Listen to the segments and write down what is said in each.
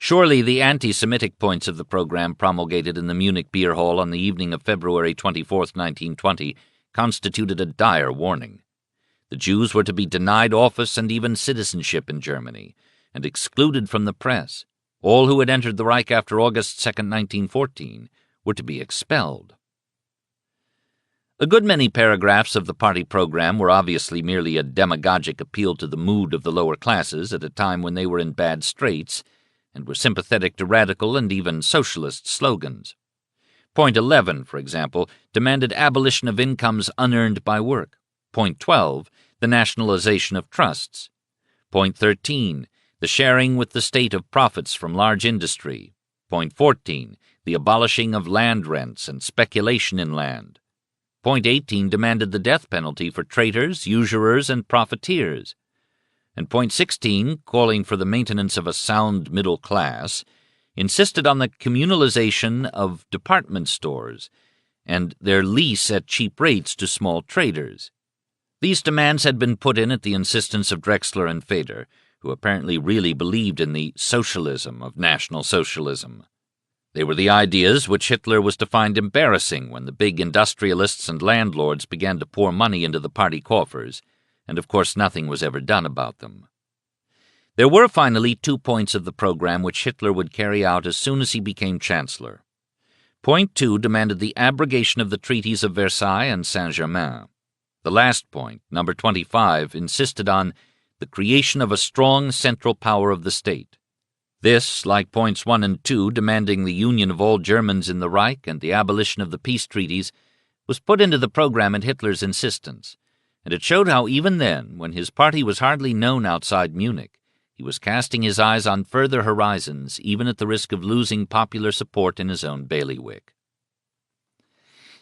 Surely the anti-Semitic points of the program promulgated in the Munich Beer Hall on the evening of February 24, 1920, constituted a dire warning. The Jews were to be denied office and even citizenship in Germany, and excluded from the press. All who had entered the Reich after August 2, 1914, were to be expelled. A good many paragraphs of the party program were obviously merely a demagogic appeal to the mood of the lower classes at a time when they were in bad straits, and were sympathetic to radical and even socialist slogans. Point 11, for example, demanded abolition of incomes unearned by work. Point 12, the nationalization of trusts. Point 13, the sharing with the state of profits from large industry. Point 14, the abolishing of land rents and speculation in land. Point 18 demanded the death penalty for traitors, usurers, and profiteers. And Point 16, calling for the maintenance of a sound middle class, insisted on the communalization of department stores and their lease at cheap rates to small traders. These demands had been put in at the insistence of Drexler and Feder, who apparently really believed in the socialism of National Socialism. They were the ideas which Hitler was to find embarrassing when the big industrialists and landlords began to pour money into the party coffers, and of course nothing was ever done about them. There were finally 2 points of the program which Hitler would carry out as soon as he became Chancellor. Point 2 demanded the abrogation of the treaties of Versailles and Saint-Germain. The last point, number 25, insisted on the creation of a strong central power of the state. This, like points 1 and 2, demanding the union of all Germans in the Reich and the abolition of the peace treaties, was put into the program at Hitler's insistence, and it showed how even then, when his party was hardly known outside Munich, he was casting his eyes on further horizons, even at the risk of losing popular support in his own bailiwick.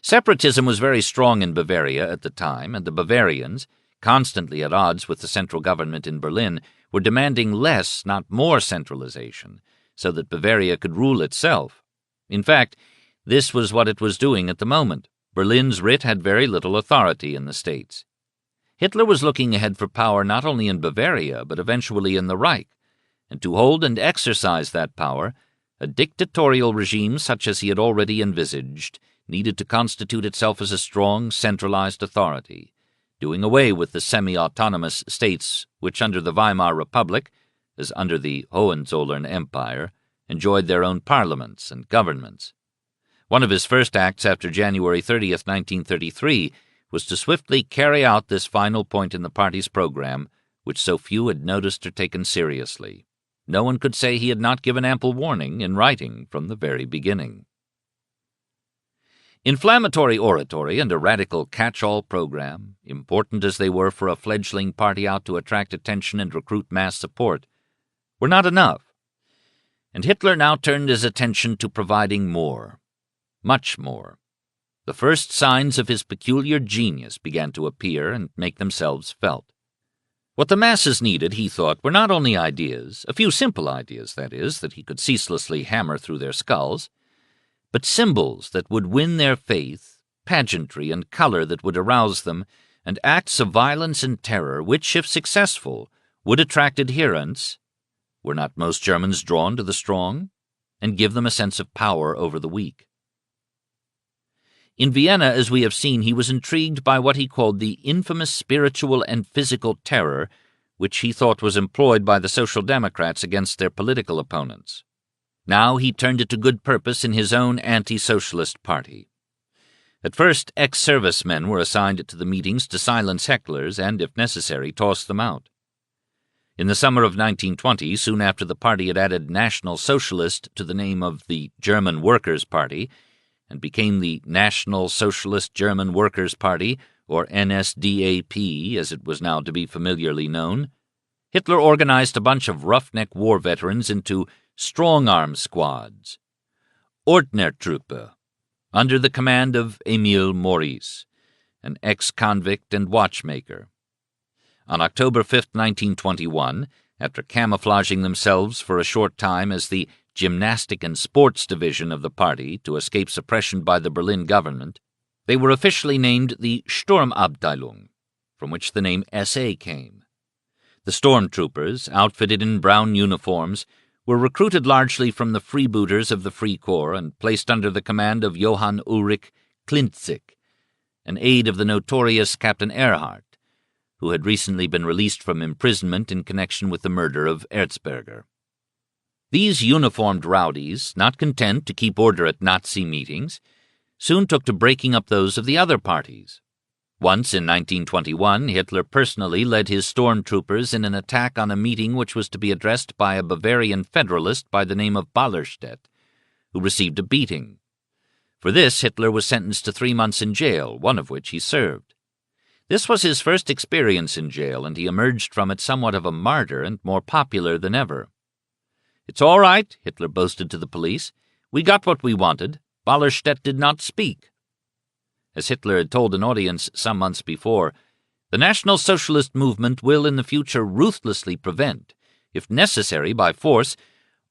Separatism was very strong in Bavaria at the time, and the Bavarians, constantly at odds with the central government in Berlin, were demanding less, not more centralization, so that Bavaria could rule itself. In fact, this was what it was doing at the moment. Berlin's writ had very little authority in the States. Hitler was looking ahead for power not only in Bavaria, but eventually in the Reich, and to hold and exercise that power, a dictatorial regime such as he had already envisaged needed to constitute itself as a strong, centralized authority, doing away with the semi-autonomous states which under the Weimar Republic, as under the Hohenzollern Empire, enjoyed their own parliaments and governments. One of his first acts after January 30th, 1933, was to swiftly carry out this final point in the party's program, which so few had noticed or taken seriously. No one could say he had not given ample warning in writing from the very beginning. Inflammatory oratory and a radical catch-all program, important as they were for a fledgling party out to attract attention and recruit mass support, were not enough, and Hitler now turned his attention to providing more, much more. The first signs of his peculiar genius began to appear and make themselves felt. What the masses needed, he thought, were not only ideas, a few simple ideas, that is, that he could ceaselessly hammer through their skulls, but symbols that would win their faith, pageantry and color that would arouse them, and acts of violence and terror which, if successful, would attract adherents. Were not most Germans drawn to the strong, and give them a sense of power over the weak? In Vienna, as we have seen, he was intrigued by what he called the infamous spiritual and physical terror which he thought was employed by the Social Democrats against their political opponents. Now he turned it to good purpose in his own anti-socialist party. At first, ex-servicemen were assigned to the meetings to silence hecklers and, if necessary, toss them out. In the summer of 1920, soon after the party had added National Socialist to the name of the German Workers' Party and became the National Socialist German Workers' Party, or NSDAP as it was now to be familiarly known, Hitler organized a bunch of roughneck war veterans into strong-arm squads, Ordnertruppe, under the command of Emile Maurice, an ex-convict and watchmaker. On October 5, 1921, after camouflaging themselves for a short time as the Gymnastic and Sports Division of the party to escape suppression by the Berlin government, they were officially named the Sturmabteilung, from which the name SA came. The stormtroopers, outfitted in brown uniforms, were recruited largely from the freebooters of the Free Corps and placed under the command of Johann Ulrich Klintzig, an aide of the notorious Captain Erhard, who had recently been released from imprisonment in connection with the murder of Erzberger. These uniformed rowdies, not content to keep order at Nazi meetings, soon took to breaking up those of the other parties. Once, in 1921, Hitler personally led his stormtroopers in an attack on a meeting which was to be addressed by a Bavarian federalist by the name of Ballerstedt, who received a beating. For this, Hitler was sentenced to 3 months in jail, one of which he served. This was his first experience in jail, and he emerged from it somewhat of a martyr and more popular than ever. "It's all right," Hitler boasted to the police. "We got what we wanted. Ballerstedt did not speak." As Hitler had told an audience some months before, the National Socialist movement will in the future ruthlessly prevent, if necessary by force,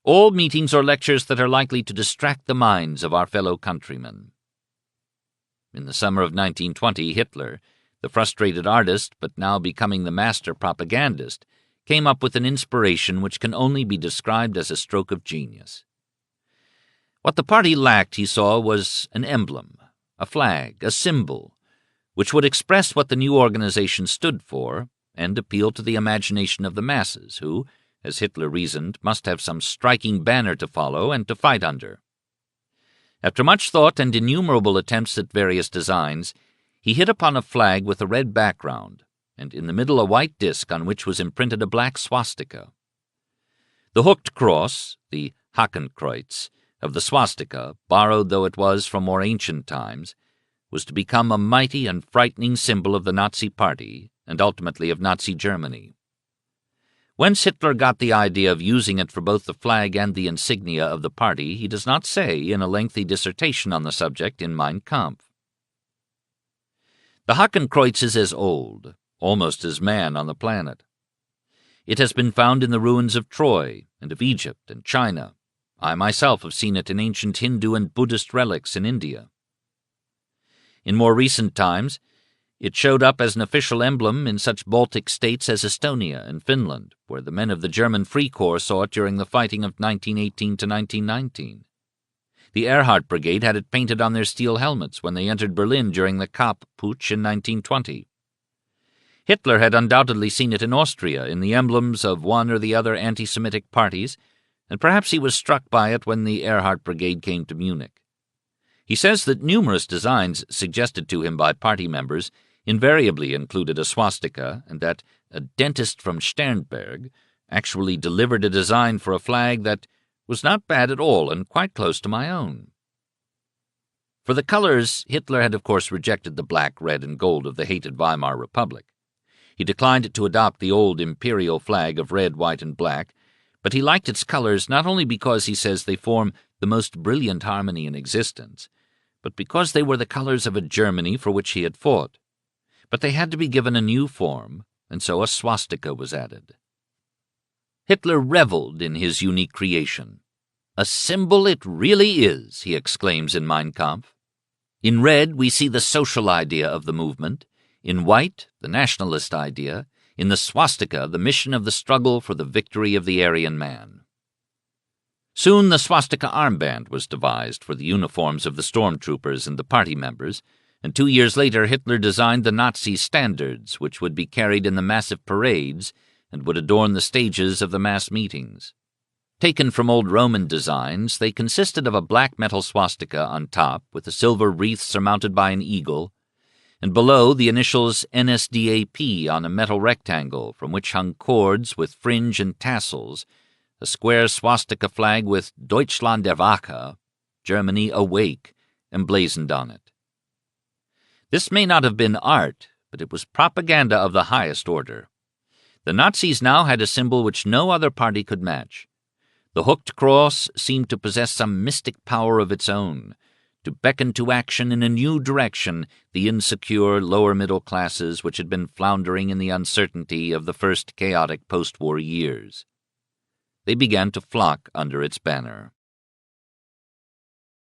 all meetings or lectures that are likely to distract the minds of our fellow countrymen. In the summer of 1920, Hitler, the frustrated artist but now becoming the master propagandist, came up with an inspiration which can only be described as a stroke of genius. What the party lacked, he saw, was an emblem, a flag, a symbol, which would express what the new organization stood for and appeal to the imagination of the masses, who, as Hitler reasoned, must have some striking banner to follow and to fight under. After much thought and innumerable attempts at various designs, he hit upon a flag with a red background, and in the middle a white disc on which was imprinted a black swastika. The hooked cross, the Hakenkreuz, of the swastika, borrowed though it was from more ancient times, was to become a mighty and frightening symbol of the Nazi Party and ultimately of Nazi Germany. Whence Hitler got the idea of using it for both the flag and the insignia of the party he does not say in a lengthy dissertation on the subject in Mein Kampf. The Hakenkreuz is as old, almost as man on the planet. It has been found in the ruins of Troy and of Egypt and China. I myself have seen it in ancient Hindu and Buddhist relics in India. In more recent times, it showed up as an official emblem in such Baltic states as Estonia and Finland, where the men of the German Free Corps saw it during the fighting of 1918 to 1919. The Erhard Brigade had it painted on their steel helmets when they entered Berlin during the Kapp Putsch in 1920. Hitler had undoubtedly seen it in Austria in the emblems of one or the other anti-Semitic parties, and perhaps he was struck by it when the Erhard Brigade came to Munich. He says that numerous designs suggested to him by party members invariably included a swastika, and that a dentist from Sternberg actually delivered a design for a flag that was not bad at all and quite close to my own. For the colors, Hitler had of course rejected the black, red, and gold of the hated Weimar Republic. He declined to adopt the old imperial flag of red, white, and black, but he liked its colors not only because he says they form the most brilliant harmony in existence, but because they were the colors of a Germany for which he had fought. But they had to be given a new form, and so a swastika was added. Hitler reveled in his unique creation. "A symbol it really is," he exclaims in Mein Kampf. In red we see the social idea of the movement, in white the nationalist idea, in the swastika the mission of the struggle for the victory of the Aryan man. Soon the swastika armband was devised for the uniforms of the stormtroopers and the party members, and 2 years later Hitler designed the Nazi standards, which would be carried in the massive parades and would adorn the stages of the mass meetings. Taken from old Roman designs, they consisted of a black metal swastika on top with a silver wreath surmounted by an eagle, and below the initials NSDAP on a metal rectangle from which hung cords with fringe and tassels, a square swastika flag with Deutschland erwache, Germany awake, emblazoned on it. This may not have been art, but it was propaganda of the highest order. The Nazis now had a symbol which no other party could match. The hooked cross seemed to possess some mystic power of its own, to beckon to action in a new direction the insecure lower middle classes which had been floundering in the uncertainty of the first chaotic post-war years. They began to flock under its banner.